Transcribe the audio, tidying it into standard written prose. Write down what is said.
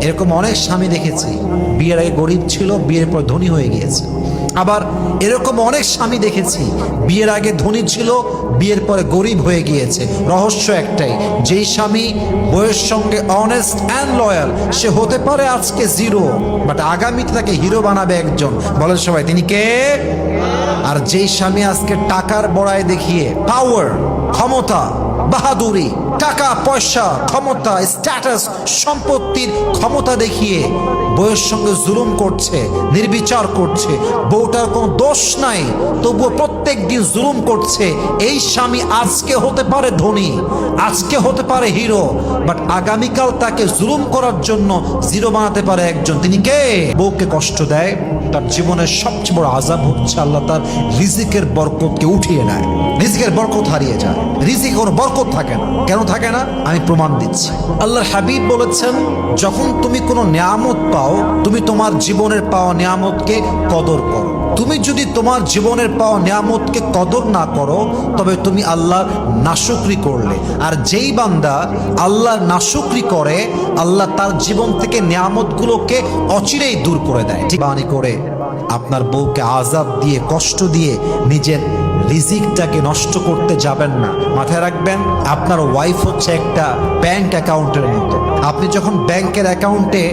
এরকম অনেক স্বামী দেখেছি, বিয়ের আগে গরিব ছিল, বিয়ের পর ধনী হয়ে গিয়েছে। আবার এরকম অনেক স্বামী দেখেছি, বিয়ের আগে ধনী ছিল, বিয়ের পরে গরিব হয়ে গিয়েছে। রহস্য একটাই, যেই স্বামী বউয়ের সঙ্গে অনেস্ট অ্যান্ড লয়াল, সে হতে পারে আজকে জিরো, বাট আগামীতে তাকে হিরো বানাবে একজন। বলেন সবাই, তিনি কে? আর যেই স্বামী আজকে টাকার বড়াই দেখিয়ে, পাওয়ার, ক্ষমতা, বাহাদুরি, টাকা পয়সা, ক্ষমতা, স্ট্যাটাস, সম্পত্তির ক্ষমতা দেখিয়ে বউয়ের সঙ্গে জুলুম করছে, নির্বিচার করছে, বউটার কোনো দোষ নাই, তবুও প্রত্যেক দিন জুলুম করছে, এই স্বামী আজকে হতে পারে ধনী, আজকে হতে পারে হিরো, বাট আগামীকাল তাকে জুলুম করার জন্য জিরো বানাতে পারে একজন। তিনি কে? বউকে কষ্ট দেয়, তার জীবনের সবচেয়ে বড় আযাব হচ্ছে আল্লাহ তার রিজিকের বরকতকে উঠিয়ে নেয়, রিজিকের বরকত হারিয়ে যায়, রিজিকে কোনো বরকত থাকে না। কেন থাকে না? আমি প্রমাণ দিচ্ছি। আল্লাহর হাবিব বলেছেন, যখন তুমি কোনো নিয়ামত পাও, তুমি তোমার জীবনের পাওয়া নিয়ামতকে কদর করো। তুমি যদি তোমার জীবনের পাওয়া নিয়ামতকে কদর না করো, তবে তুমি আল্লাহর নাশুকরি করলে। আর যেই বান্দা আল্লাহর নাশুকরি করে, আল্লাহ তার জীবন থেকে নিয়ামতগুলোকে অচিরেই দূর করে দেয়। ঠিক বাণী করে আপনার বউকে আযাব দিয়ে, কষ্ট দিয়ে নিজের রিজিকটাকে নষ্ট করতে যাবেন না। মাথায় রাখবেন, আপনার ওয়াইফ হচ্ছে একটা ব্যাংক অ্যাকাউন্টের মতো। আপনি যখন ব্যাংকের অ্যাকাউন্টে